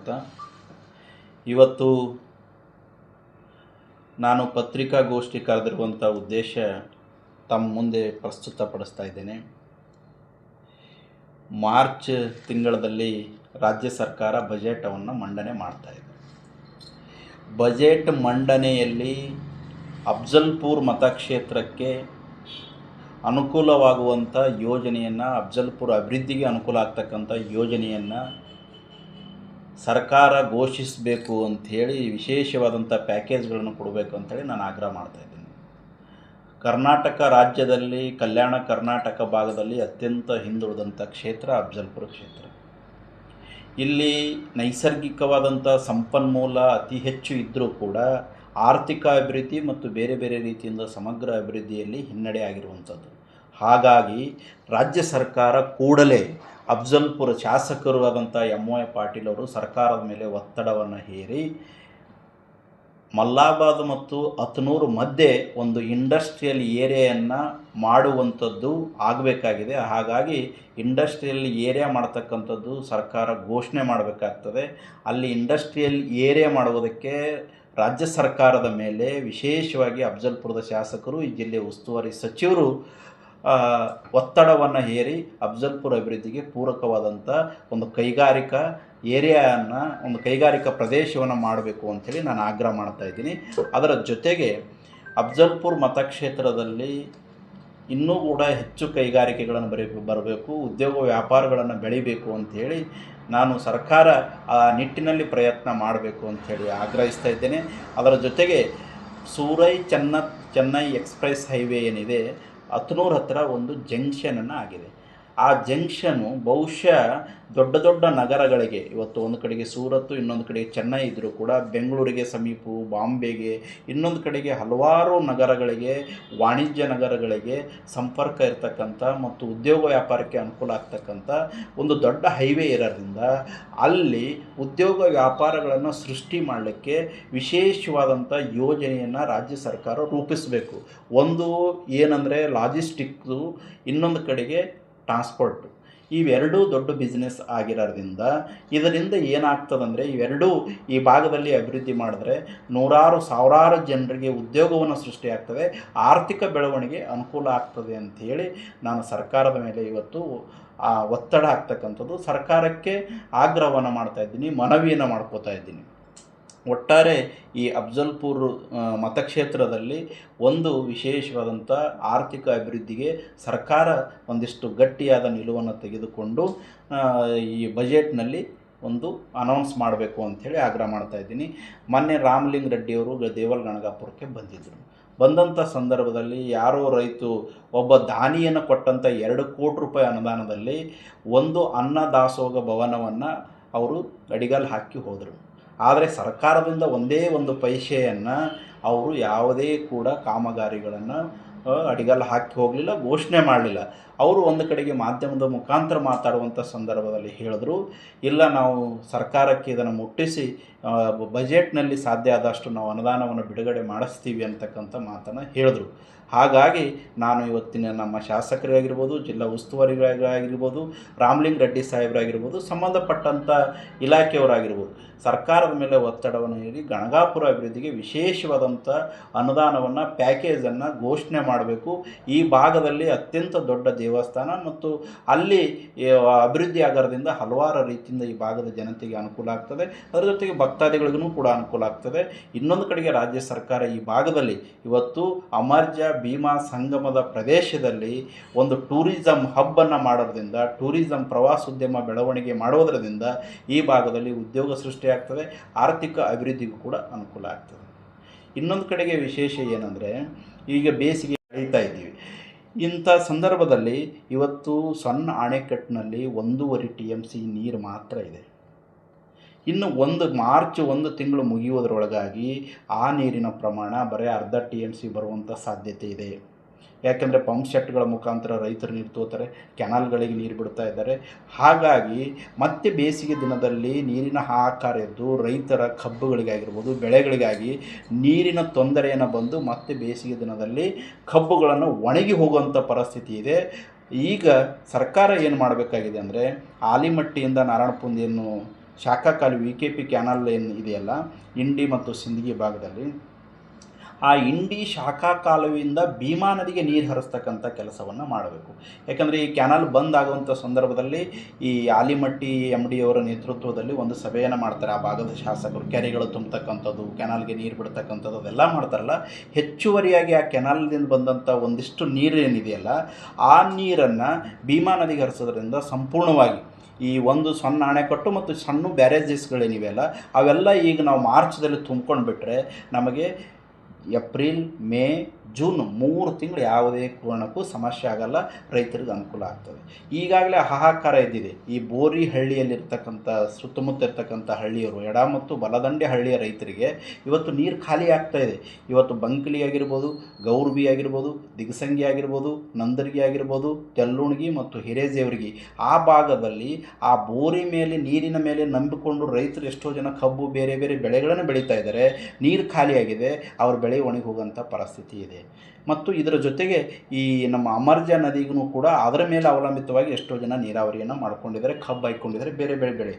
ಸ್ವಾಗತ. ಇವತ್ತು ನಾನು ಪತ್ರಿಕಾಗೋಷ್ಠಿ ಕರೆದಿರುವಂಥ ಉದ್ದೇಶ ತಮ್ಮ ಮುಂದೆ ಪ್ರಸ್ತುತಪಡಿಸ್ತಾ ಇದ್ದೇನೆ. ಮಾರ್ಚ್ ತಿಂಗಳಲ್ಲಿ ರಾಜ್ಯ ಸರ್ಕಾರ ಬಜೆಟನ್ನು ಮಂಡನೆ ಮಾಡ್ತಾ ಇದೆ. ಬಜೆಟ್ ಮಂಡನೆಯಲ್ಲಿ ಅಫ್ಜಲ್ಪುರ್ ಮತಕ್ಷೇತ್ರಕ್ಕೆ ಅನುಕೂಲವಾಗುವಂಥ ಯೋಜನೆಯನ್ನು, ಅಫ್ಜಲ್ಪುರ್ ಅಭಿವೃದ್ಧಿಗೆ ಅನುಕೂಲ ಆಗ್ತಕ್ಕಂಥ ಯೋಜನೆಯನ್ನು ಸರ್ಕಾರ ಘೋಷಿಸಬೇಕು ಅಂಥೇಳಿ ವಿಶೇಷವಾದಂಥ ಪ್ಯಾಕೇಜ್ಗಳನ್ನು ಕೊಡಬೇಕು ಅಂಥೇಳಿ ನಾನು ಆಗ್ರಹ ಮಾಡ್ತಾಯಿದ್ದೀನಿ. ಕರ್ನಾಟಕ ರಾಜ್ಯದಲ್ಲಿ ಕಲ್ಯಾಣ ಕರ್ನಾಟಕ ಭಾಗದಲ್ಲಿ ಅತ್ಯಂತ ಹಿಂದುಳಿದಂಥ ಕ್ಷೇತ್ರ ಅಫ್ಜಲ್ಪುರ ಕ್ಷೇತ್ರ. ಇಲ್ಲಿ ನೈಸರ್ಗಿಕವಾದಂಥ ಸಂಪನ್ಮೂಲ ಅತಿ ಹೆಚ್ಚು ಇದ್ದರೂ ಕೂಡ ಆರ್ಥಿಕ ಅಭಿವೃದ್ಧಿ ಮತ್ತು ಬೇರೆ ಬೇರೆ ರೀತಿಯಿಂದ ಸಮಗ್ರ ಅಭಿವೃದ್ಧಿಯಲ್ಲಿ ಹಿನ್ನಡೆ ಆಗಿರುವಂಥದ್ದು. ಹಾಗಾಗಿ ರಾಜ್ಯ ಸರ್ಕಾರ ಕೂಡಲೇ ಅಫ್ಜಲ್ಪುರ ಶಾಸಕರು ಆದಂಥ MY ಪಾಟೀಲ್ ಅವರು ಸರ್ಕಾರದ ಮೇಲೆ ಒತ್ತಡವನ್ನು ಹೇರಿ ಮಲ್ಲಾಬಾದ್ ಮತ್ತು ಹತ್ನೂರು ಮಧ್ಯೆ ಒಂದು ಇಂಡಸ್ಟ್ರಿಯಲ್ ಏರಿಯಾಯನ್ನು ಮಾಡುವಂಥದ್ದು ಆಗಬೇಕಾಗಿದೆ. ಹಾಗಾಗಿ ಇಂಡಸ್ಟ್ರಿಯಲ್ ಏರಿಯಾ ಮಾಡ್ತಕ್ಕಂಥದ್ದು ಸರ್ಕಾರ ಘೋಷಣೆ ಮಾಡಬೇಕಾಗ್ತದೆ. ಅಲ್ಲಿ ಇಂಡಸ್ಟ್ರಿಯಲ್ ಏರಿಯಾ ಮಾಡುವುದಕ್ಕೆ ರಾಜ್ಯ ಸರ್ಕಾರದ ಮೇಲೆ ವಿಶೇಷವಾಗಿ ಅಫ್ಜಲ್ಪುರದ ಶಾಸಕರು, ಈ ಜಿಲ್ಲೆ ಉಸ್ತುವಾರಿ ಸಚಿವರು ಒತ್ತಡವನ್ನು ಹೇರಿ ಅಫ್ಜಲ್ಪುರ ಅಭಿವೃದ್ಧಿಗೆ ಪೂರಕವಾದಂಥ ಒಂದು ಕೈಗಾರಿಕಾ ಏರಿಯಾವನ್ನು, ಒಂದು ಕೈಗಾರಿಕಾ ಪ್ರದೇಶವನ್ನು ಮಾಡಬೇಕು ಅಂಥೇಳಿ ನಾನು ಆಗ್ರಹ ಮಾಡ್ತಾಯಿದ್ದೀನಿ. ಅದರ ಜೊತೆಗೆ ಅಫ್ಜಲ್ಪುರ್ ಮತಕ್ಷೇತ್ರದಲ್ಲಿ ಇನ್ನೂ ಕೂಡ ಹೆಚ್ಚು ಕೈಗಾರಿಕೆಗಳನ್ನು ಬರಬೇಕು, ಉದ್ಯೋಗ ವ್ಯಾಪಾರಗಳನ್ನು ಬೆಳಿಬೇಕು ಅಂಥೇಳಿ ನಾನು ಸರ್ಕಾರ ಆ ನಿಟ್ಟಿನಲ್ಲಿ ಪ್ರಯತ್ನ ಮಾಡಬೇಕು ಅಂಥೇಳಿ ಆಗ್ರಹಿಸ್ತಾ ಇದ್ದೇನೆ. ಅದರ ಜೊತೆಗೆ ಚೆನ್ನೈ ಎಕ್ಸ್ಪ್ರೆಸ್ ಹೈವೇ ಏನಿದೆ, ಹತ್ನೂರು ಹತ್ತಿರ ಒಂದು ಜಂಕ್ಷನನ್ನು ಆಗಿದೆ. ಆ ಜಂಕ್ಷನು ಬಹುಶಃ ದೊಡ್ಡ ದೊಡ್ಡ ನಗರಗಳಿಗೆ, ಇವತ್ತು ಒಂದು ಕಡೆಗೆ ಸೂರತ್, ಇನ್ನೊಂದು ಕಡೆಗೆ ಚೆನ್ನೈ ಇದ್ದರೂ ಕೂಡ ಬೆಂಗಳೂರಿಗೆ ಸಮೀಪ, ಬಾಂಬೆಗೆ, ಇನ್ನೊಂದು ಕಡೆಗೆ ಹಲವಾರು ನಗರಗಳಿಗೆ, ವಾಣಿಜ್ಯ ನಗರಗಳಿಗೆ ಸಂಪರ್ಕ ಇರತಕ್ಕಂಥ ಮತ್ತು ಉದ್ಯೋಗ ವ್ಯಾಪಾರಕ್ಕೆ ಅನುಕೂಲ ಆಗ್ತಕ್ಕಂಥ ಒಂದು ದೊಡ್ಡ ಹೈವೇ ಇರೋದ್ರಿಂದ ಅಲ್ಲಿ ಉದ್ಯೋಗ ವ್ಯಾಪಾರಗಳನ್ನು ಸೃಷ್ಟಿ ಮಾಡಲಿಕ್ಕೆ ವಿಶೇಷವಾದಂಥ ಯೋಜನೆಯನ್ನು ರಾಜ್ಯ ಸರ್ಕಾರ ರೂಪಿಸಬೇಕು. ಒಂದು ಏನಂದರೆ ಲಾಜಿಸ್ಟಿಕ್ಸು, ಇನ್ನೊಂದು ಕಡೆಗೆ ಟ್ರಾನ್ಸ್ಪೋರ್ಟು. ಇವೆರಡೂ ದೊಡ್ಡ ಬಿಸ್ನೆಸ್ ಆಗಿರೋದ್ರಿಂದ ಇದರಿಂದ ಏನಾಗ್ತದಂದರೆ ಇವೆರಡೂ ಈ ಭಾಗದಲ್ಲಿ ಅಭಿವೃದ್ಧಿ ಮಾಡಿದ್ರೆ ಸಾವಿರಾರು ಜನರಿಗೆ ಉದ್ಯೋಗವನ್ನು ಸೃಷ್ಟಿಯಾಗ್ತದೆ, ಆರ್ಥಿಕ ಬೆಳವಣಿಗೆ ಅನುಕೂಲ ಆಗ್ತದೆ ಅಂಥೇಳಿ ನಾನು ಸರ್ಕಾರದ ಮೇಲೆ ಇವತ್ತು ಒತ್ತಡ ಆಗ್ತಕ್ಕಂಥದ್ದು, ಸರ್ಕಾರಕ್ಕೆ ಆಗ್ರಹವನ್ನು ಮಾಡ್ತಾಯಿದ್ದೀನಿ, ಮನವಿಯನ್ನು ಮಾಡ್ಕೋತಾ ಇದ್ದೀನಿ. ಒಟ್ಟಾರೆ ಈ ಅಫ್ಜಲ್ಪುರ್ ಮತಕ್ಷೇತ್ರದಲ್ಲಿ ಒಂದು ವಿಶೇಷವಾದಂಥ ಆರ್ಥಿಕ ಅಭಿವೃದ್ಧಿಗೆ ಸರ್ಕಾರ ಒಂದಿಷ್ಟು ಗಟ್ಟಿಯಾದ ನಿಲುವನ್ನು ತೆಗೆದುಕೊಂಡು ಈ ಬಜೆಟ್ನಲ್ಲಿ ಒಂದು ಅನೌನ್ಸ್ ಮಾಡಬೇಕು ಅಂಥೇಳಿ ಆಗ್ರಹ ಮಾಡ್ತಾಯಿದ್ದೀನಿ. ಮೊನ್ನೆ ರಾಮಲಿಂಗ ರೆಡ್ಡಿಯವರು ದೇವಲ್ ಗಣಗಾಪುರಕ್ಕೆ ಬಂದಿದ್ದರು. ಬಂದಂಥ ಸಂದರ್ಭದಲ್ಲಿ ಯಾರೋ ರೈತ ಒಬ್ಬ ದಾನಿಯನ್ನು ಕೊಟ್ಟಂಥ 2 ಕೋಟಿ ರೂಪಾಯಿ ಅನುದಾನದಲ್ಲಿ ಒಂದು ಅನ್ನದಾಸೋಹ ಭವನವನ್ನು ಅವರು ಅಡಿಗಲ್ಲು ಹಾಕಿ ಹೋದರು. ಆದರೆ ಸರ್ಕಾರದಿಂದ ಒಂದೇ ಒಂದು ಪೈಸೆಯನ್ನು ಅವರು ಯಾವುದೇ ಕೂಡ ಕಾಮಗಾರಿಗಳನ್ನು ಅಡಿಗಲ್ಲು ಹಾಕಿ ಹೋಗಲಿಲ್ಲ, ಘೋಷಣೆ ಮಾಡಲಿಲ್ಲ. ಅವರು ಒಂದು ಕಡೆಗೆ ಮಾಧ್ಯಮದ ಮುಖಾಂತರ ಮಾತಾಡುವಂಥ ಸಂದರ್ಭದಲ್ಲಿ ಹೇಳಿದ್ರು, ಇಲ್ಲ ನಾವು ಸರ್ಕಾರಕ್ಕೆ ಇದನ್ನು ಮುಟ್ಟಿಸಿ ಬಜೆಟ್ನಲ್ಲಿ ಸಾಧ್ಯ ಆದಷ್ಟು ನಾವು ಅನುದಾನವನ್ನು ಬಿಡುಗಡೆ ಮಾಡಿಸ್ತೀವಿ ಅಂತಕ್ಕಂಥ ಮಾತನ್ನು ಹೇಳಿದ್ರು. ಹಾಗಾಗಿ ನಾನು ಇವತ್ತಿನ ನಮ್ಮ ಶಾಸಕರಾಗಿರ್ಬೋದು, ಜಿಲ್ಲಾ ಉಸ್ತುವಾರಿಗಳಾಗಿರ್ಬೋದು, ರಾಮಲಿಂಗ ರೆಡ್ಡಿ ಸಾಹೇಬರಾಗಿರ್ಬೋದು, ಸಂಬಂಧಪಟ್ಟಂಥ ಇಲಾಖೆಯವರಾಗಿರ್ಬೋದು, ಸರ್ಕಾರದ ಮೇಲೆ ಒತ್ತಡವನ್ನು ಹೇರಿ ಗಣಗಾಪುರ ಅಭಿವೃದ್ಧಿಗೆ ವಿಶೇಷವಾದಂಥ ಅನುದಾನವನ್ನು, ಪ್ಯಾಕೇಜನ್ನು ಘೋಷಣೆ ಮಾಡಬೇಕು. ಈ ಭಾಗದಲ್ಲಿ ಅತ್ಯಂತ ದೊಡ್ಡ ದೇವಸ್ಥಾನ ಮತ್ತು ಅಲ್ಲಿ ಅಭಿವೃದ್ಧಿ ಆಗೋದ್ರಿಂದ ಹಲವಾರು ರೀತಿಯಿಂದ ಈ ಭಾಗದ ಜನತೆಗೆ ಅನುಕೂಲ ಆಗ್ತದೆ, ಅದರ ಜೊತೆಗೆ ಭಕ್ತಾದಿಗಳಿಗೂ ಕೂಡ ಅನುಕೂಲ ಆಗ್ತದೆ. ಇನ್ನೊಂದು ಕಡೆಗೆ ರಾಜ್ಯ ಸರ್ಕಾರ ಈ ಭಾಗದಲ್ಲಿ ಇವತ್ತು ಅಮರ್ಜ ಭೀಮಾ ಸಂಗಮದ ಪ್ರದೇಶದಲ್ಲಿ ಒಂದು ಟೂರಿಸಂ ಹಬ್ಬನ್ನು ಮಾಡೋದ್ರಿಂದ, ಟೂರಿಸಂ ಪ್ರವಾಸೋದ್ಯಮ ಬೆಳವಣಿಗೆ ಮಾಡೋದರಿಂದ ಈ ಭಾಗದಲ್ಲಿ ಉದ್ಯೋಗ ಸೃಷ್ಟಿಯಾಗ್ತದೆ, ಆರ್ಥಿಕ ಅಭಿವೃದ್ಧಿಗೂ ಕೂಡ ಅನುಕೂಲ ಆಗ್ತದೆ. ಇನ್ನೊಂದು ಕಡೆಗೆ ವಿಶೇಷ ಏನಂದರೆ, ಈಗ ಬೇಸಿಗೆ ಕಳೀತಾ ಇದ್ದೀವಿ. ಇಂಥ ಸಂದರ್ಭದಲ್ಲಿ ಇವತ್ತು ಸಣ್ಣ ಅಣೆಕಟ್ಟಿನಲ್ಲಿ 1.5 TMC ನೀರು ಮಾತ್ರ ಇದೆ. ಇನ್ನು ಮಾರ್ಚ್ 1 ತಿಂಗಳು ಮುಗಿಯುವುದರೊಳಗಾಗಿ ಆ ನೀರಿನ ಪ್ರಮಾಣ ಬರೀ ಅರ್ಧ TMC ಬರುವಂಥ ಸಾಧ್ಯತೆ ಇದೆ. ಯಾಕೆಂದರೆ ಪಂಪ್ ಸೆಟ್ಗಳ ಮುಖಾಂತರ ರೈತರು ನೀರು ತೋತಾರೆ, ಕೆನಾಲ್ಗಳಿಗೆ ನೀರು ಬಿಡ್ತಾ ಇದ್ದಾರೆ. ಹಾಗಾಗಿ ಮತ್ತೆ ಬೇಸಿಗೆ ದಿನದಲ್ಲಿ ನೀರಿನ ಹಾಹಾಕಾರ ಎದ್ದು ರೈತರ ಕಬ್ಬುಗಳಿಗಾಗಿರ್ಬೋದು, ಬೆಳೆಗಳಿಗಾಗಿ ನೀರಿನ ತೊಂದರೆಯನ್ನು ಬಂದು ಮತ್ತೆ ಬೇಸಿಗೆ ದಿನದಲ್ಲಿ ಕಬ್ಬುಗಳನ್ನು ಒಣಗಿ ಹೋಗುವಂಥ ಪರಿಸ್ಥಿತಿ ಇದೆ. ಈಗ ಸರ್ಕಾರ ಏನು ಮಾಡಬೇಕಾಗಿದೆ ಅಂದರೆ, ಆಲಿಮಟ್ಟಿಯಿಂದ ನಾರಾಯಣಪುಂದಿಯನ್ನು ಶಾಖಾ ಕಾಲುವೆ VKP ಕ್ಯಾನಲ್ ಏನು ಇದೆಯಲ್ಲ ಇಂಡಿ ಮತ್ತು ಸಿಂದಗಿ ಭಾಗದಲ್ಲಿ, ಆ ಇಂಡಿ ಶಾಖಾ ಕಾಲುವೆಯಿಂದ ಭೀಮಾ ನದಿಗೆ ನೀರು ಹರಿಸ್ತಕ್ಕಂಥ ಕೆಲಸವನ್ನು ಮಾಡಬೇಕು. ಯಾಕಂದರೆ ಈ ಕ್ಯಾನಲ್ ಬಂದ್ ಆಗುವಂಥ ಸಂದರ್ಭದಲ್ಲಿ ಈ ಆಲಿಮಟ್ಟಿ MD ಅವರ ನೇತೃತ್ವದಲ್ಲಿ ಒಂದು ಸಭೆಯನ್ನು ಮಾಡ್ತಾರೆ. ಆ ಭಾಗದ ಶಾಸಕರು ಕೆರೆಗಳು ತುಂಬತಕ್ಕಂಥದ್ದು, ಕೆನಾಲ್ಗೆ ನೀರು ಬಿಡ್ತಕ್ಕಂಥದ್ದು ಅದೆಲ್ಲ ಮಾಡ್ತಾರಲ್ಲ. ಹೆಚ್ಚುವರಿಯಾಗಿ ಆ ಕೆನಾಲ್ದಿಂದ ಬಂದಂಥ ಒಂದಿಷ್ಟು ನೀರು ಏನಿದೆಯಲ್ಲ, ಆ ನೀರನ್ನು ಭೀಮಾ ನದಿಗೆ ಹರಿಸೋದ್ರಿಂದ ಸಂಪೂರ್ಣವಾಗಿ ಈ ಒಂದು ಸಣ್ಣ ಅಣೆಕಟ್ಟು ಮತ್ತು ಸಣ್ಣ ಬ್ಯಾರೇಜಸ್ಗಳೇನಿವೆಯಲ್ಲ ಅವೆಲ್ಲ ಈಗ ನಾವು ಮಾರ್ಚ್ದಲ್ಲಿ ತುಂಬ್ಕೊಂಡು ಬಿಟ್ಟರೆ ನಮಗೆ ಏಪ್ರಿಲ್, ಮೇ, ಜೂನ್ 3 ತಿಂಗಳು ಯಾವುದೇ ಕಾರಣಕ್ಕೂ ಸಮಸ್ಯೆ ಆಗಲ್ಲ, ರೈತರಿಗೆ ಅನುಕೂಲ ಆಗ್ತದೆ. ಈಗಾಗಲೇ ಹಾಹಾಕಾರ ಇದ್ದಿದೆ. ಈ ಬೋರಿ ಹಳ್ಳಿಯಲ್ಲಿರ್ತಕ್ಕಂಥ ಸುತ್ತಮುತ್ತ ಇರ್ತಕ್ಕಂಥ ಹಳ್ಳಿಯವರು, ಎಡ ಮತ್ತು ಬಲದಂಡೆ ಹಳ್ಳಿಯ ರೈತರಿಗೆ ಇವತ್ತು ನೀರು ಖಾಲಿ ಆಗ್ತಾ ಇದೆ. ಇವತ್ತು ಬಂಕಲಿ ಆಗಿರ್ಬೋದು, ಗೌರ್ಬಿ ಆಗಿರ್ಬೋದು, ದಿಗಸಂಗಿ ಆಗಿರ್ಬೋದು, ನಂದರ್ಗಿ ಆಗಿರ್ಬೋದು, ತೆಲ್ಲುಣಗಿ ಮತ್ತು ಹಿರೇಜೇವರ್ಗಿ ಆ ಭಾಗದಲ್ಲಿ ಆ ಬೋರಿ ಮೇಲೆ ನೀರಿನ ಮೇಲೆ ನಂಬಿಕೊಂಡು ರೈತರು ಎಷ್ಟೋ ಜನ ಕಬ್ಬು ಬೇರೆ ಬೇರೆ ಬೆಳೆಗಳನ್ನು ಬೆಳೀತಾ ಇದ್ದಾರೆ. ನೀರು ಖಾಲಿಯಾಗಿದೆ, ಅವ್ರ ಬೆಳೆ ಒಣಗಿ ಹೋಗೋಂಥ ಪರಿಸ್ಥಿತಿ ಇದೆ. ಮತ್ತು ಇದರ ಜೊತೆಗೆ ಈ ನಮ್ಮ ಅಮರ್ಜ ನದಿಗೂ ಕೂಡ ಅದರ ಮೇಲೆ ಅವಲಂಬಿತವಾಗಿ ಎಷ್ಟೋ ಜನ ನೀರಾವರಿಯನ್ನು ಮಾಡ್ಕೊಂಡಿದ್ದಾರೆ, ಕಬ್ಬು ಹಾಕ್ಕೊಂಡಿದ್ದಾರೆ, ಬೇರೆ ಬೆಳೆ.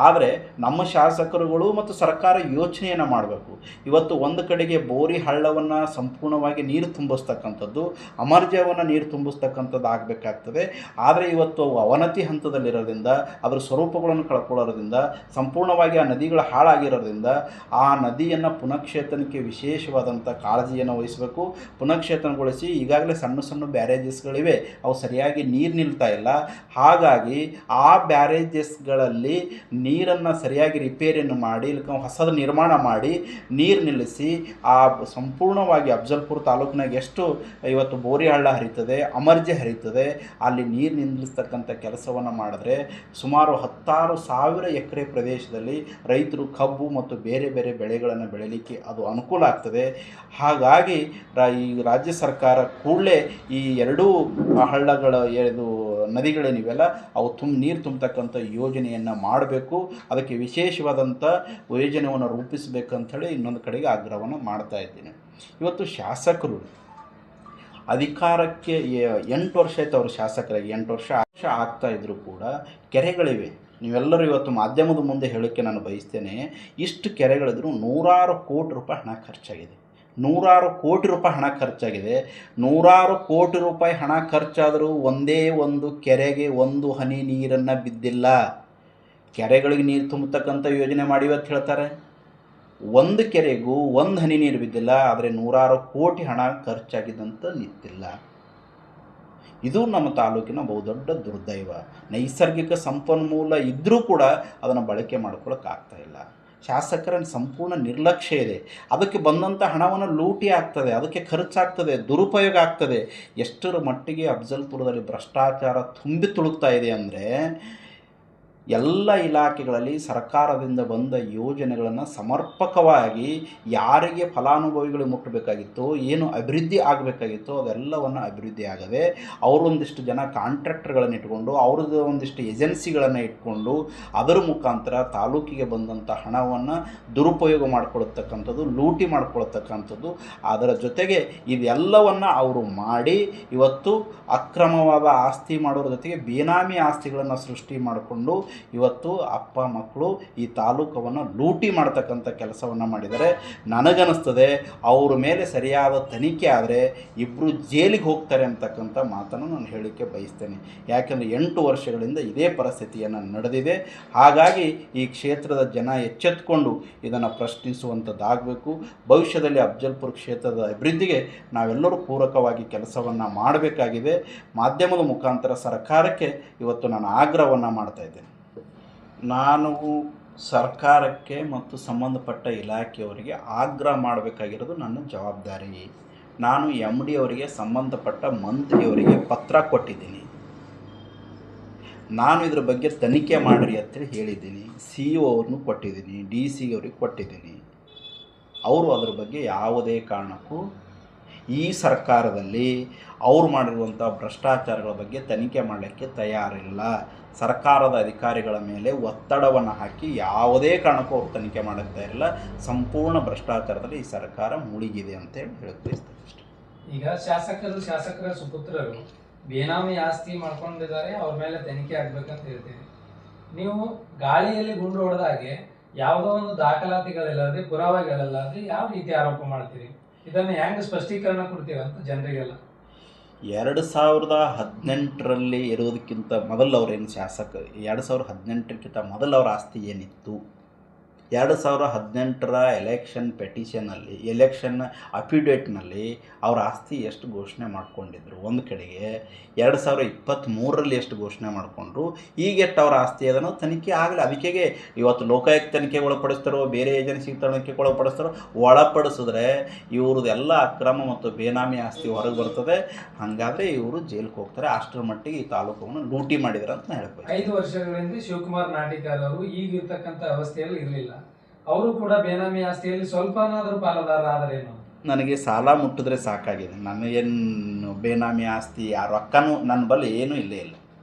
ಆದರೆ ನಮ್ಮ ಶಾಸಕರುಗಳು ಮತ್ತು ಸರ್ಕಾರ ಯೋಚನೆಯನ್ನು ಮಾಡಬೇಕು. ಇವತ್ತು ಒಂದು ಕಡೆಗೆ ಬೋರಿ ಹಳ್ಳವನ್ನು ಸಂಪೂರ್ಣವಾಗಿ ನೀರು ತುಂಬಿಸ್ತಕ್ಕಂಥದ್ದು, ಅಮರ್ಜವನ್ನು ನೀರು ತುಂಬಿಸ್ತಕ್ಕಂಥದ್ದು ಆಗಬೇಕಾಗ್ತದೆ. ಆದರೆ ಇವತ್ತು ಅವು ಅವನತಿ ಹಂತದಲ್ಲಿರೋದ್ರಿಂದ, ಅದರ ಸ್ವರೂಪಗಳನ್ನು ಕಳ್ಕೊಳ್ಳೋದ್ರಿಂದ, ಸಂಪೂರ್ಣವಾಗಿ ಆ ನದಿಗಳು ಹಾಳಾಗಿರೋದ್ರಿಂದ ಆ ನದಿಯನ್ನು ಪುನಃಕ್ಷೇತ್ರಕ್ಕೆ ವಿಶೇಷವಾದಂಥ ಕಾಳಜಿಯನ್ನು ವಹಿಸಬೇಕು. ಪುನಃಕ್ಷೇತ್ರಗೊಳಿಸಿ ಈಗಾಗಲೇ ಸಣ್ಣ ಸಣ್ಣ ಬ್ಯಾರೇಜಸ್ಗಳಿವೆ, ಅವು ಸರಿಯಾಗಿ ನೀರು ನಿಲ್ತಾ ಇಲ್ಲ. ಹಾಗಾಗಿ ಆ ಬ್ಯಾರೇಜಸ್ಗಳಲ್ಲಿ ನೀರನ್ನು ಸರಿಯಾಗಿ ರಿಪೇರಿಯನ್ನು ಮಾಡಿ, ಹೊಸದು ನಿರ್ಮಾಣ ಮಾಡಿ ನೀರು ನಿಲ್ಲಿಸಿ ಆ ಸಂಪೂರ್ಣವಾಗಿ ಅಫ್ಜಲ್ಪುರ ತಾಲೂಕಿನಾಗ ಎಷ್ಟು ಇವತ್ತು ಬೋರಿ ಹಳ್ಳ ಹರಿತದೆ, ಅಮರ್ಜೆ ಹರಿತದೆ, ಅಲ್ಲಿ ನೀರು ನಿಲ್ಲಿಸ್ತಕ್ಕಂಥ ಕೆಲಸವನ್ನು ಮಾಡಿದ್ರೆ ಸುಮಾರು 16,000 ಎಕರೆ ಪ್ರದೇಶದಲ್ಲಿ ರೈತರು ಕಬ್ಬು ಮತ್ತು ಬೇರೆ ಬೇರೆ ಬೆಳೆಗಳನ್ನು ಬೆಳೀಲಿಕ್ಕೆ ಅದು ಅನುಕೂಲ ಆಗ್ತದೆ. ಹಾಗಾಗಿ ಈ ರಾಜ್ಯ ಸರ್ಕಾರ ಕೂಡಲೇ ಈ ಎರಡೂ ಹಳ್ಳಗಳ ನದಿಗಳೇನಿವೆಲ್ಲ ಅವು ನೀರು ತುಂಬತಕ್ಕಂಥ ಯೋಜನೆಯನ್ನು ಮಾಡಬೇಕು. ಅದಕ್ಕೆ ವಿಶೇಷವಾದಂಥ ಯೋಜನೆಯನ್ನು ರೂಪಿಸಬೇಕಂಥೇಳಿ ಇನ್ನೊಂದು ಕಡೆಗೆ ಆಗ್ರಹವನ್ನು ಮಾಡ್ತಾ ಇದ್ದೀನಿ. ಇವತ್ತು ಶಾಸಕರು ಅಧಿಕಾರಕ್ಕೆ 8 ವರ್ಷ ಆಯಿತು, ಅವರು ಶಾಸಕರಾಗಿ 8 ವರ್ಷ ಆಗ್ತಾಯಿದ್ರು ಕೂಡ ಕೆರೆಗಳಿವೆ. ನೀವೆಲ್ಲರೂ ಇವತ್ತು ಮಾಧ್ಯಮದ ಮುಂದೆ ಹೇಳೋಕ್ಕೆ ನಾನು ಬಯಸ್ತೇನೆ, ಇಷ್ಟು ಕೆರೆಗಳಿದ್ರು ನೂರಾರು ಕೋಟಿ ರೂಪಾಯಿ ಹಣ ಖರ್ಚಾಗಿದೆ. ನೂರಾರು ಕೋಟಿ ರೂಪಾಯಿ ಹಣ ಖರ್ಚಾಗಿದೆ. ನೂರಾರು ಕೋಟಿ ರೂಪಾಯಿ ಹಣ ಖರ್ಚಾದರೂ ಒಂದೇ ಒಂದು ಕೆರೆಗೆ ಒಂದು ಹನಿ ನೀರನ್ನು ಬಿದ್ದಿಲ್ಲ. ಕೆರೆಗಳಿಗೆ ನೀರು ತುಂಬತಕ್ಕಂಥ ಯೋಜನೆ ಮಾಡಿವೆ ಅಂತ ಹೇಳ್ತಾರೆ, ಒಂದು ಕೆರೆಗೂ ಒಂದು ಹನಿ ನೀರು ಬಿದ್ದಿಲ್ಲ. ಆದರೆ ನೂರಾರು ಕೋಟಿ ಹಣ ಖರ್ಚಾಗಿದ್ದಂತ ನಿಂತಿಲ್ಲ. ಇದು ನಮ್ಮ ತಾಲೂಕಿನ ಬಹುದೊಡ್ಡ ದುರ್ದೈವ. ನೈಸರ್ಗಿಕ ಸಂಪನ್ಮೂಲ ಇದ್ದರೂ ಕೂಡ ಅದನ್ನು ಬಳಕೆ ಮಾಡ್ಕೊಳ್ಳೋಕ್ಕಾಗ್ತಾಯಿಲ್ಲ. ಶಾಸಕರ ಸಂಪೂರ್ಣ ನಿರ್ಲಕ್ಷ್ಯ ಇದೆ. ಅದಕ್ಕೆ ಬಂದಂಥ ಹಣವನ್ನು ಲೂಟಿ ಆಗ್ತದೆ, ಅದಕ್ಕೆ ಖರ್ಚಾಗ್ತದೆ, ದುರುಪಯೋಗ ಆಗ್ತದೆ. ಎಷ್ಟರ ಮಟ್ಟಿಗೆ ಅಫ್ಜಲ್ಪುರದಲ್ಲಿ ಭ್ರಷ್ಟಾಚಾರ ತುಂಬಿ ತುಳುಕ್ತಾ ಇದೆ ಅಂದರೆ, ಎಲ್ಲ ಇಲಾಖೆಗಳಲ್ಲಿ ಸರ್ಕಾರದಿಂದ ಬಂದ ಯೋಜನೆಗಳನ್ನು ಸಮರ್ಪಕವಾಗಿ ಯಾರಿಗೆ ಫಲಾನುಭವಿಗಳಿಗೆ ಮುಟ್ಟಬೇಕಾಗಿತ್ತು, ಏನು ಅಭಿವೃದ್ಧಿ ಆಗಬೇಕಾಗಿತ್ತು ಅದೆಲ್ಲವನ್ನು ಅಭಿವೃದ್ಧಿ ಆಗದೆ ಅವರೊಂದಿಷ್ಟು ಜನ ಕಾಂಟ್ರಾಕ್ಟರ್ಗಳನ್ನು ಇಟ್ಕೊಂಡು, ಅವ್ರದ್ದು ಒಂದಿಷ್ಟು ಏಜೆನ್ಸಿಗಳನ್ನು ಇಟ್ಕೊಂಡು ಅದರ ಮುಖಾಂತರ ತಾಲೂಕಿಗೆ ಬಂದಂಥ ಹಣವನ್ನು ದುರುಪಯೋಗ ಮಾಡಿಕೊಳ್ತಕ್ಕಂಥದ್ದು, ಲೂಟಿ ಮಾಡಿಕೊಳ್ತಕ್ಕಂಥದ್ದು. ಅದರ ಜೊತೆಗೆ ಇದೆಲ್ಲವನ್ನು ಅವರು ಮಾಡಿ ಇವತ್ತು ಅಕ್ರಮವಾದ ಆಸ್ತಿ ಮಾಡೋರ ಜೊತೆಗೆ ಬೇನಾಮಿ ಆಸ್ತಿಗಳನ್ನು ಸೃಷ್ಟಿ ಮಾಡಿಕೊಂಡು ಇವತ್ತು ಅಪ್ಪ ಮಕ್ಕಳು ಈ ತಾಲೂಕವನ್ನು ಲೂಟಿ ಮಾಡ್ತಕ್ಕಂಥ ಕೆಲಸವನ್ನು ಮಾಡಿದ್ದಾರೆ. ನನಗನ್ನಿಸ್ತದೆ ಅವ್ರ ಮೇಲೆ ಸರಿಯಾದ ತನಿಖೆ ಆದರೆ ಇಬ್ಬರು ಜೈಲಿಗೆ ಹೋಗ್ತಾರೆ ಅಂತಕ್ಕಂಥ ಮಾತನ್ನು ನಾನು ಹೇಳಲಿಕ್ಕೆ ಬಯಸ್ತೇನೆ. ಯಾಕೆಂದರೆ 8 ವರ್ಷಗಳಿಂದ ಇದೇ ಪರಿಸ್ಥಿತಿಯನ್ನು ನಡೆದಿದೆ. ಹಾಗಾಗಿ ಈ ಕ್ಷೇತ್ರದ ಜನ ಎಚ್ಚೆತ್ತುಕೊಂಡು ಇದನ್ನು ಪ್ರಶ್ನಿಸುವಂಥದ್ದಾಗಬೇಕು. ಭವಿಷ್ಯದಲ್ಲಿ ಅಫ್ಜಲ್ಪುರ ಕ್ಷೇತ್ರದ ಅಭಿವೃದ್ಧಿಗೆ ನಾವೆಲ್ಲರೂ ಪೂರಕವಾಗಿ ಕೆಲಸವನ್ನು ಮಾಡಬೇಕಾಗಿದೆ. ಮಾಧ್ಯಮದ ಮುಖಾಂತರ ಸರ್ಕಾರಕ್ಕೆ ಇವತ್ತು ನಾನು ಆಗ್ರಹವನ್ನು ಮಾಡ್ತಾಯಿದ್ದೇನೆ. ನಾನು ಸರ್ಕಾರಕ್ಕೆ ಮತ್ತು ಸಂಬಂಧಪಟ್ಟ ಇಲಾಖೆಯವರಿಗೆ ಆಗ್ರಹ ಮಾಡಬೇಕಾಗಿರೋದು ನನ್ನ ಜವಾಬ್ದಾರಿ. ನಾನು MD ಅವರಿಗೆ, ಸಂಬಂಧಪಟ್ಟ ಮಂತ್ರಿಯವರಿಗೆ ಪತ್ರ ಕೊಟ್ಟಿದ್ದೀನಿ. ನಾನು ಇದ್ರ ಬಗ್ಗೆ ತನಿಖೆ ಮಾಡಿರಿ ಅಂತೇಳಿ ಹೇಳಿದ್ದೀನಿ. CO ಅವ್ರನ್ನೂ ಕೊಟ್ಟಿದ್ದೀನಿ, DC ಅವ್ರಿಗೆ ಕೊಟ್ಟಿದ್ದೀನಿ. ಅವರು ಅದ್ರ ಬಗ್ಗೆ ಯಾವುದೇ ಕಾರಣಕ್ಕೂ ಈ ಸರ್ಕಾರದಲ್ಲಿ ಅವರು ಮಾಡಿರುವಂಥ ಭ್ರಷ್ಟಾಚಾರಗಳ ಬಗ್ಗೆ ತನಿಖೆ ಮಾಡಲಿಕ್ಕೆ ತಯಾರಿಲ್ಲ. ಸರ್ಕಾರದ ಅಧಿಕಾರಿಗಳ ಮೇಲೆ ಒತ್ತಡವನ್ನು ಹಾಕಿ ಯಾವುದೇ ಕಾರಣಕ್ಕೂ ಅವರು ತನಿಖೆ ಮಾಡೋಕ್ಕೆ ತಯಾರಿಲ್ಲ. ಸಂಪೂರ್ಣ ಭ್ರಷ್ಟಾಚಾರದಲ್ಲಿ ಈ ಸರ್ಕಾರ ಮುಳುಗಿದೆ ಅಂತೇಳಿ ಹೇಳಕ್ಕೆ ಬಯಸ್ತೇನೆ ಅಷ್ಟೇ. ಈಗ ಶಾಸಕರ ಸುಪುತ್ರರು ಬೇನಾಮಿ ಆಸ್ತಿ ಮಾಡ್ಕೊಂಡಿದ್ದಾರೆ, ಅವ್ರ ಮೇಲೆ ತನಿಖೆ ಆಗ್ಬೇಕಂತ ಹೇಳ್ತೀವಿ. ನೀವು ಗಾಳಿಯಲ್ಲಿ ಗುಂಡು ಹೊಡೆದ ಹಾಗೆ ಯಾವುದೋ ಒಂದು ದಾಖಲಾತಿಗಳಿಲ್ಲದೆ ಪುರಾವೆಗಳಿಲ್ಲದೆ ಯಾವ ರೀತಿ ಆರೋಪ ಮಾಡ್ತೀರಿ? ಇದನ್ನು ಹೆಂಗೆ ಸ್ಪಷ್ಟೀಕರಣ ಕೊಡ್ತೀವಿ ಅಂತ ಜನರಿಗೆಲ್ಲ? 2018ರಲ್ಲಿ ಇರೋದಕ್ಕಿಂತ ಮೊದಲು ಅವ್ರೇನು ಶಾಸಕ 2018ಕ್ಕಿಂತ ಮೊದಲು ಅವ್ರ ಆಸ್ತಿ ಏನಿತ್ತು? 2018ರ ಎಲೆಕ್ಷನ್ ಪೆಟಿಷನಲ್ಲಿ ಎಲೆಕ್ಷನ್ ಅಫಿಡೇಟ್ನಲ್ಲಿ ಅವ್ರ ಆಸ್ತಿ ಎಷ್ಟು ಘೋಷಣೆ ಮಾಡ್ಕೊಂಡಿದ್ರು ಒಂದು ಕಡೆಗೆ, 2023ರಲ್ಲಿ ಎಷ್ಟು ಘೋಷಣೆ ಮಾಡಿಕೊಂಡ್ರು, ಈಗ ಎಷ್ಟು ಅವ್ರ ಆಸ್ತಿ ಅದನ್ನು ತನಿಖೆ ಆಗಲಿ. ಅದಕ್ಕೆ ಇವತ್ತು ಲೋಕಾಯುಕ್ತ ತನಿಖೆಗೆ ಒಳಪಡಿಸ್ತಾರೋ ಬೇರೆ ಏಜೆನ್ಸಿ ತನಿಖೆಗೆ ಒಳಪಡಿಸ್ತಾರೋ, ಒಳಪಡಿಸಿದ್ರೆ ಇವ್ರದ್ದೆಲ್ಲ ಅಕ್ರಮ ಮತ್ತು ಬೇನಾಮಿ ಆಸ್ತಿ ಹೊರಗೆ ಬರ್ತದೆ. ಹಾಗಾದರೆ ಇವರು ಜೈಲಿಗೆ ಹೋಗ್ತಾರೆ. ಅಷ್ಟರ ಮಟ್ಟಿಗೆ ಈ ತಾಲೂಕನ್ನು ಲೂಟಿ ಮಾಡಿದ್ದಾರೆ ಅಂತ ನಾನು ಹೇಳ್ಬೋದು. 5 ವರ್ಷಗಳಿಂದ ಶಿವಕುಮಾರ್ ನಾಟಿಕಾರ್ ಅವರು ಈಗಿರ್ತಕ್ಕಂಥ ಅವಸ್ಥೆಯಲ್ಲಿ ಇರಲಿಲ್ಲ. ಅವರು ಕೂಡ ಬೇನಾಮಿ ಆಸ್ತಿಯಲ್ಲಿ ಸ್ವಲ್ಪನಾದರೂ ಪಾಲುದಾರರಾದರೇನು? ನನಗೆ ಸಾಲ ಮುಟ್ಟಿದ್ರೆ ಸಾಕಾಗಿದೆ. ನನಗೇನು ಬೇನಾಮಿ ಆಸ್ತಿ ಆ ರೊಕ್ಕನೂ ನನ್ನ ಬಳಿ ಏನೂ ಇಲ್ಲೇ ಇಲ್ಲ.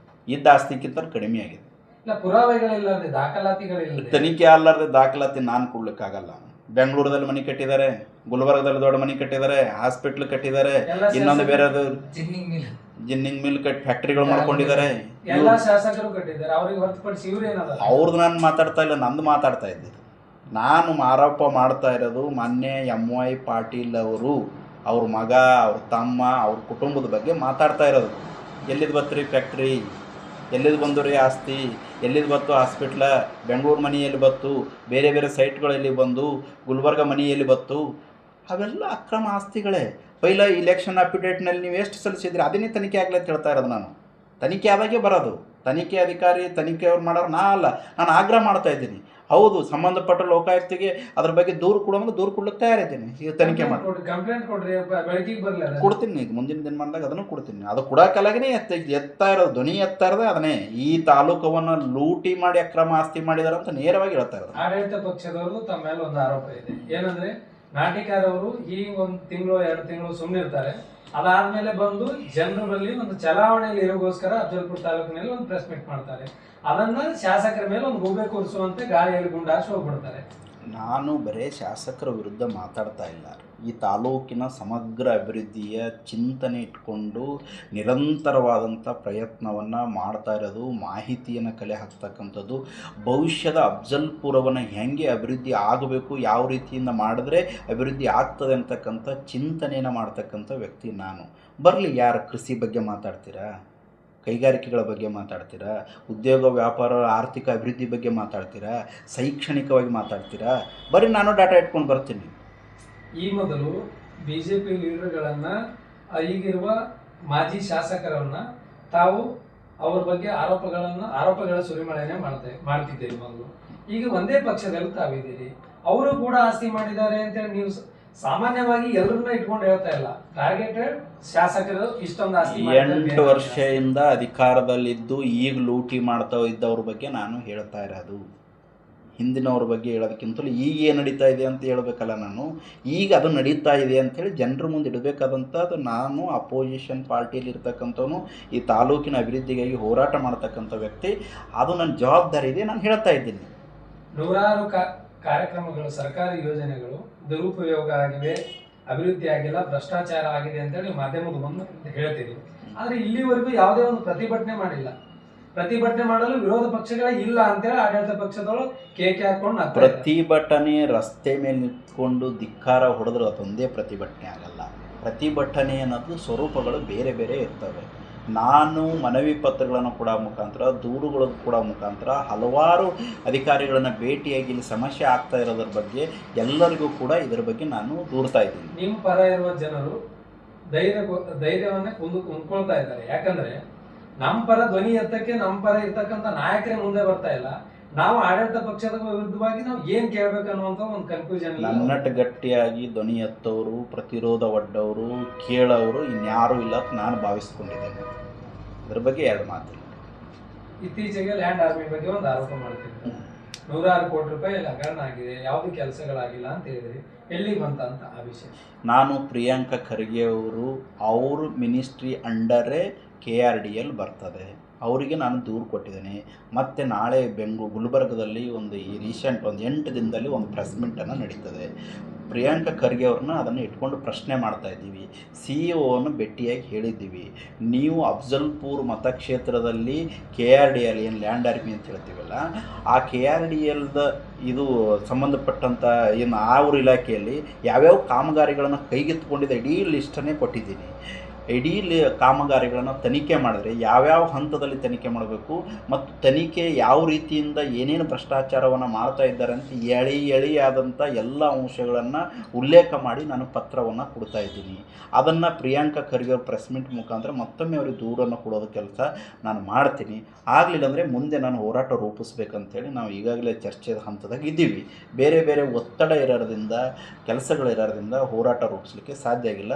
ಇದ್ದ ಆಸ್ತಿಗಿಂತ ಕಡಿಮೆ ಆಗಿದೆ. ಇಲ್ಲ, ಪುರಾವೆಗಳಿಲ್ಲದೆ, ದಾಖಲಾತಿಗಳಿಲ್ಲದೆ, ತನಿಖೆ ಅಲ್ಲಾರ್ದೆ ದಾಖಲಾತಿ ನಾನು ಕೊಡ್ಲಿಕ್ಕಾಗಲ್ಲ. ಬೆಂಗಳೂರಲ್ಲಿ ಮನೆ ಕಟ್ಟಿದ್ದಾರೆ, ಗುಲ್ಬರ್ಗದಲ್ಲಿ ದೊಡ್ಡ ಮನೆ ಕಟ್ಟಿದ್ದಾರೆ, ಹಾಸ್ಪಿಟ್ಲ್ ಕಟ್ಟಿದ್ದಾರೆ, ಇನ್ನೊಂದು ಬೇರೆದು ಜಿನ್ನಿಂಗ್ ಮಿಲ್ ಫ್ಯಾಕ್ಟ್ರಿಗಳು ಮಾಡ್ಕೊಂಡಿದ್ದಾರೆ. ಎಲ್ಲ ಶಾಸಕರು ಕಟ್ಟಿದ್ದಾರೆ. ಅವ್ರಿಗೆ ಹೊರತುಪಡಿಸಿ ಇವ್ರೇನದ? ಅವ್ರದ್ದು ನಾನು ಮಾತಾಡ್ತಾ ಇಲ್ಲ, ನಂದು ಮಾತಾಡ್ತಾ ಇದ್ದೆ. ನಾನು ಆರೋಪ ಮಾಡ್ತಾ ಇರೋದು ಮಾನ್ಯ MY ಪಾಟೀಲ್ ಅವರು, ಅವ್ರ ಮಗ, ಅವ್ರ ತಮ್ಮ, ಅವ್ರ ಕುಟುಂಬದ ಬಗ್ಗೆ ಮಾತಾಡ್ತಾ ಇರೋದು. ಎಲ್ಲಿದ್ದು ಬತ್ತು ರೀ ಫ್ಯಾಕ್ಟ್ರಿ, ಎಲ್ಲಿದ್ದು ಬಂದು ರೀ ಆಸ್ತಿ, ಎಲ್ಲಿದ್ದು ಬತ್ತು ಹಾಸ್ಪಿಟ್ಲ, ಬೆಂಗಳೂರು ಮನೆ ಎಲ್ಲಿ ಬತ್ತು, ಬೇರೆ ಬೇರೆ ಸೈಟ್ಗಳಲ್ಲಿ ಬಂದು, ಗುಲ್ಬರ್ಗ ಮನೆ ಎಲ್ಲಿ ಬತ್ತು, ಅವೆಲ್ಲ ಅಕ್ರಮ ಆಸ್ತಿಗಳೇ. ಪೈಲ ಇಲೆಕ್ಷನ್ ಅಫಿಡೇಟ್ನಲ್ಲಿ ನೀವು ಎಷ್ಟು ಸಲ್ಲಿಸಿದ್ರಿ ಅದನ್ನೇ ತನಿಖೆ ಆಗಲಿ ಅಂತ ಹೇಳ್ತಾ ಇರೋದು ನಾನು. ತನಿಖೆ ಆದಾಗೆ ಬರೋದು. ತನಿಖೆ ಅಧಿಕಾರಿ ತನಿಖೆಯವ್ರು ಮಾಡೋರು ನಾ ಅಲ್ಲ. ನಾನು ಆಗ್ರಹ ಮಾಡ್ತಾ ಇದ್ದೀನಿ. ಹೌದು, ಸಂಬಂಧಪಟ್ಟ ಲೋಕಾಯುಕ್ತಿಗೆ ಅದ್ರ ಬಗ್ಗೆ ದೂರು ಕೊಡೋಂದ್ರೆ ದೂರು ಕೊಡ್ಲಿಕ್ಕೆ ತಯಾರಿದ್ದೀನಿ. ಈಗ ತನಿಖೆ ಮಾಡಿ ಕಂಪ್ಲೇಂಟ್ ಕೊಡ್ರಿ, ಬೆಳಕಿಗೆ ಬರಲಿ, ಕೊಡ್ತೀನಿ. ಈಗ ಮುಂದಿನ ದಿನಮಾನದಾಗ ಅದನ್ನು ಕೊಡ್ತೀನಿ. ಅದು ಕೊಡೋಕಲಾಗಿನೇ ಎತ್ತಾ ಇರೋದು, ಧ್ವನಿ ಎತ್ತಾ ಇರೋದೇ ಅದನ್ನೇ. ಈ ತಾಲೂಕವನ್ನು ಲೂಟಿ ಮಾಡಿ ಅಕ್ರಮ ಆಸ್ತಿ ಮಾಡಿದಾರೆ ಅಂತ ನೇರವಾಗಿ ಹೇಳ್ತಾ ಇರೋದು. ಆಡಳಿತ ಪಕ್ಷದವರು ತಮ್ಮ ಮೇಲೆ ಒಂದು ಆರೋಪ ಇದೆ. ಏನಂದ್ರೆ, ನಾಟಿಕಾರ್ ಅವರು ಈ 1 ತಿಂಗಳು 2 ತಿಂಗಳು ಸುಮ್ಮನಿರ್ತಾರೆ, ಅದಾದ್ಮೇಲೆ ಬಂದು ಜನರಲ್ಲಿ ಒಂದು ಚಲಾವಣೆಯಲ್ಲಿ ಇರೋಗೋಸ್ಕರ ಅಫಜಲ್ಪುರ ತಾಲೂಕಿನಲ್ಲಿ ಒಂದು ಪ್ರೆಸ್ ಮೀಟ್ ಮಾಡ್ತಾರೆ. ಅದನ್ನ ಶಾಸಕರ ಮೇಲೆ ಒಂದು ಗೂಬೆ ಕೂರಿಸುವಂತೆ ಗಾಳಿಯಲ್ಲಿ ಗುಂಡಾರಿಸಿ ಹೋಗ್ಬಿಡ್ತಾರೆ. ನಾನು ಬರೇ ಶಾಸಕರ ವಿರುದ್ಧ ಮಾತಾಡ್ತಾ ಇಲ್ಲ. ಈ ತಾಲೂಕಿನ ಸಮಗ್ರ ಅಭಿವೃದ್ಧಿಯ ಚಿಂತನೆ ಇಟ್ಕೊಂಡು ನಿರಂತರವಾದಂಥ ಪ್ರಯತ್ನವನ್ನು ಮಾಡ್ತಾ ಇರೋದು, ಮಾಹಿತಿಯನ್ನು ಕಲೆ ಹಾಕ್ತಕ್ಕಂಥದ್ದು, ಭವಿಷ್ಯದ ಅಫಜಲ್ಪುರವನ್ನು ಹೆಂಗೆ ಅಭಿವೃದ್ಧಿ ಆಗಬೇಕು, ಯಾವ ರೀತಿಯಿಂದ ಮಾಡಿದ್ರೆ ಅಭಿವೃದ್ಧಿ ಆಗ್ತದೆ ಅಂತಕ್ಕಂಥ ಚಿಂತನೆಯನ್ನು ಮಾಡ್ತಕ್ಕಂಥ ವ್ಯಕ್ತಿ ನಾನು. ಬರಲಿ, ಯಾರು ಕೃಷಿ ಬಗ್ಗೆ ಮಾತಾಡ್ತೀರಾ, ಕೈಗಾರಿಕೆಗಳ ಬಗ್ಗೆ ಮಾತಾಡ್ತೀರಾ, ಉದ್ಯೋಗ ವ್ಯಾಪಾರ ಆರ್ಥಿಕ ಅಭಿವೃದ್ಧಿ ಬಗ್ಗೆ ಮಾತಾಡ್ತೀರಾ, ಶೈಕ್ಷಣಿಕವಾಗಿ ಮಾತಾಡ್ತೀರಾ, ಬರೀ ನಾನು ಡಾಟಾ ಇಟ್ಕೊಂಡು ಬರ್ತೀನಿ. ಈ ಮೊದಲು BJP ಲೀಡರ್ಗಳನ್ನು, ಈಗಿರುವ ಮಾಜಿ ಶಾಸಕರನ್ನ ತಾವು ಅವ್ರ ಬಗ್ಗೆ ಆರೋಪಗಳ ಸುರಿಮಳೆನೇ ಮಾಡ್ತಿದ್ದೀರಿ ಮೊದಲು. ಈಗ ಒಂದೇ ಪಕ್ಷದಲ್ಲಿ ತಾವಿದ್ದೀರಿ. ಅವರು ಕೂಡ ಆಸ್ತಿ ಮಾಡಿದ್ದಾರೆ ಅಂತೇಳಿ ನೀವು ಸಾಮಾನ್ಯವಾಗಿ ಎಲ್ಲರನ್ನ ಇಟ್ಕೊಂಡು ಹೇಳ್ತಾ ಇಲ್ಲ. ಟಾರ್ಗೆಟೆಡ್ ಶಾಸಕರು ಇಷ್ಟೊಂದು ಆಸ್ತಿ 8 ವರ್ಷದಿಂದ ಅಧಿಕಾರದಲ್ಲಿದ್ದು ಈಗ ಲೂಟಿ ಮಾಡ್ತಾ ಇದ್ದವ್ರ ಬಗ್ಗೆ ನಾನು ಹೇಳ್ತಾ ಇರೋದು. ಹಿಂದಿನವ್ರ ಬಗ್ಗೆ ಹೇಳೋದಕ್ಕಿಂತಲೂ ಈಗ ಏನು ನಡೀತಾ ಇದೆ ಅಂತ ಹೇಳ್ಬೇಕಲ್ಲ ನಾನು. ಈಗ ಅದು ನಡೀತಾ ಇದೆ ಅಂಥೇಳಿ ಜನರ ಮುಂದೆ ಇಡಬೇಕಾದಂಥದ್ದು. ನಾನು ಅಪೋಸಿಷನ್ ಪಾರ್ಟಿಯಲ್ಲಿ ಇರ್ತಕ್ಕಂಥವನು, ಈ ತಾಲೂಕಿನ ಅಭಿವೃದ್ಧಿಗಾಗಿ ಹೋರಾಟ ಮಾಡ್ತಕ್ಕಂಥ ವ್ಯಕ್ತಿ. ಅದು ನನ್ನ ಜವಾಬ್ದಾರಿ ಇದೆ, ನಾನು ಹೇಳ್ತಾ ಇದ್ದೀನಿ. ನೂರಾರು ಕಾರ್ಯಕ್ರಮಗಳು, ಸರ್ಕಾರಿ ಯೋಜನೆಗಳು ದುರುಪಯೋಗ ಆಗಿವೆ, ಅಭಿವೃದ್ಧಿ ಆಗಿಲ್ಲ, ಭ್ರಷ್ಟಾಚಾರ ಆಗಿದೆ ಅಂತೇಳಿ ಮಾಧ್ಯಮದ ಬಂದು ಹೇಳ್ತೀರಿ. ಆದರೆ ಇಲ್ಲಿವರೆಗೂ ಯಾವುದೇ ಒಂದು ಪ್ರತಿಭಟನೆ ಮಾಡಿಲ್ಲ. ಪ್ರತಿಭಟನೆ ಮಾಡಲು ವಿರೋಧ ಪಕ್ಷಗಳೇ ಇಲ್ಲ ಅಂತೇಳಿ ಆಡಳಿತ ಪಕ್ಷದವರು ಕೇಕೆ ಹಾಕೊಂಡು ಪ್ರತಿಭಟನೆ ರಸ್ತೆ ಮೇಲೆ ನಿಂತ್ಕೊಂಡು ಧಿಕ್ಕಾರ ಹೊಡೆದ್ರೆ ಅದೊಂದೇ ಪ್ರತಿಭಟನೆ ಆಗಲ್ಲ. ಪ್ರತಿಭಟನೆ ಅನ್ನೋದು ಸ್ವರೂಪಗಳು ಬೇರೆ ಬೇರೆ ಇರ್ತವೆ. ನಾನು ಮನವಿ ಪತ್ರಗಳನ್ನು ಕೊಡೋ ಮುಖಾಂತರ, ದೂರುಗಳನ್ನು ಕೊಡೋ ಮುಖಾಂತರ ಹಲವಾರು ಅಧಿಕಾರಿಗಳನ್ನು ಭೇಟಿಯಾಗಿ ಇಲ್ಲಿ ಸಮಸ್ಯೆ ಆಗ್ತಾ ಇರೋದ್ರ ಬಗ್ಗೆ ಎಲ್ಲರಿಗೂ ಕೂಡ ಇದರ ಬಗ್ಗೆ ನಾನು ದೂರ್ತಾ ಇದ್ದೀನಿ. ನಿಮ್ಮ ಪರ ಇರುವ ಜನರು ಧೈರ್ಯವನ್ನೇ ಕುಂದ್ಕೊಳ್ತಾ ಇದ್ದಾರೆ. ಯಾಕಂದ್ರೆ ನಮ್ಮ ಪರ ಧ್ವನಿ ಎತ್ತಕ್ಕೆ ನಮ್ಮ ಪರ ಇರ್ತಕ್ಕಂಥ ನಾಯಕರೇ ಮುಂದೆ ಬರ್ತಾ ಇಲ್ಲ. ನಾವು ಆಡಳಿತ ಪಕ್ಷದ ವಿರುದ್ಧವಾಗಿ ನಾವು ಏನ್ ಕೇಳಬೇಕನ್ನುವಂತ ಒಂದು ಕನ್ಫ್ಯೂಷನ್. ನನ್ನಟ್ಟು ಗಟ್ಟಿಯಾಗಿ ಧ್ವನಿ ಎತ್ತವರು, ಪ್ರತಿರೋಧ ಒಡ್ಡವರು, ಕೇಳೋರು ಇನ್ಯಾರೂ ಇಲ್ಲ ಅಂತ ನಾನು ಭಾವಿಸ್ಕೊಂಡಿದ್ದೇನೆ. ಅದ್ರ ಬಗ್ಗೆ 2 ಮಾತು. ಇತ್ತೀಚೆಗೆ ಲ್ಯಾಂಡ್ ಆರ್ಮಿ ಬಗ್ಗೆ ಒಂದು ಆರೋಪ ಮಾಡ್ತಿದ್ರು. 100 ಕೋಟಿ ರೂಪಾಯಿ ಹಗರಣ ಆಗಿದೆ, ಯಾವ್ದು ಕೆಲಸಗಳಾಗಿಲ್ಲ ಅಂತ ಹೇಳಿದ್ರಿ. ಎಲ್ಲಿ ಬಂತ ಆ ವಿಷಯ? ನಾನು ಪ್ರಿಯಾಂಕಾ ಖರ್ಗೆ ಅವರು, ಅವ್ರ ಮಿನಿಸ್ಟ್ರಿ ಅಂಡರೇ KRDL ಬರ್ತದೆ, ಅವರಿಗೆ ನಾನು ದೂರು ಕೊಟ್ಟಿದ್ದೇನೆ. ಮತ್ತು ನಾಳೆ ಗುಲ್ಬರ್ಗದಲ್ಲಿ ಈ ರೀಸೆಂಟ್ 8 ದಿನದಲ್ಲಿ ಒಂದು ಪ್ರೆಸ್ ಮೀಟನ್ನು ನಡೀತದೆ. ಪ್ರಿಯಾಂಕ ಖರ್ಗೆ ಅವ್ರನ್ನ ಅದನ್ನು ಇಟ್ಕೊಂಡು ಪ್ರಶ್ನೆ ಮಾಡ್ತಾ ಇದ್ದೀವಿ. ಸಿ ಇ ಒವನ್ನು ಭೇಟಿಯಾಗಿ ಹೇಳಿದ್ದೀವಿ, ನೀವು ಅಫ್ಜಲ್ಪುರ್ ಮತಕ್ಷೇತ್ರದಲ್ಲಿ KRDL ಏನು ಲ್ಯಾಂಡ್ ಆರ್ಮಿ ಅಂತ ಹೇಳ್ತೀವಲ್ಲ, ಆ KRDLದ ಇದು ಸಂಬಂಧಪಟ್ಟಂಥ ಏನು ಆ ಊರು ಇಲಾಖೆಯಲ್ಲಿ ಯಾವ್ಯಾವ ಕಾಮಗಾರಿಗಳನ್ನು ಕೈಗೆತ್ತಿಕೊಂಡಿದೆ ಇಡೀ ಲಿಸ್ಟನ್ನೇ ಕೊಟ್ಟಿದ್ದೀನಿ. ಇಡೀ ಕಾಮಗಾರಿಗಳನ್ನು ತನಿಖೆ ಮಾಡಿದ್ರೆ ಯಾವ್ಯಾವ ಹಂತದಲ್ಲಿ ತನಿಖೆ ಮಾಡಬೇಕು ಮತ್ತು ತನಿಖೆ ಯಾವ ರೀತಿಯಿಂದ ಏನೇನು ಭ್ರಷ್ಟಾಚಾರವನ್ನು ಮಾಡ್ತಾ ಇದ್ದಾರೆ ಅಂತ ಎಳೆಯಾದಂಥ ಎಲ್ಲ ಅಂಶಗಳನ್ನು ಉಲ್ಲೇಖ ಮಾಡಿ ನಾನು ಪತ್ರವನ್ನು ಕೊಡ್ತಾ ಇದ್ದೀನಿ. ಅದನ್ನು ಪ್ರಿಯಾಂಕ ಖರ್ಗೆ ಅವ್ರ ಪ್ರೆಸ್ ಮೀಟ್ ಮುಖಾಂತರ ಮತ್ತೊಮ್ಮೆ ಅವ್ರಿಗೆ ದೂರನ್ನು ಕೊಡೋದು ಕೆಲಸ ನಾನು ಮಾಡ್ತೀನಿ. ಆಗಲಿಲ್ಲ ಅಂದರೆ ಮುಂದೆ ನಾನು ಹೋರಾಟ ರೂಪಿಸ್ಬೇಕಂತೇಳಿ ನಾವು ಈಗಾಗಲೇ ಚರ್ಚೆಯ ಹಂತದಾಗ ಇದ್ದೀವಿ. ಬೇರೆ ಬೇರೆ ಒತ್ತಡ ಇರೋದ್ರಿಂದ, ಕೆಲಸಗಳಿರೋದ್ರಿಂದ ಹೋರಾಟ ರೂಪಿಸಲಿಕ್ಕೆ ಸಾಧ್ಯ ಆಗಿಲ್ಲ.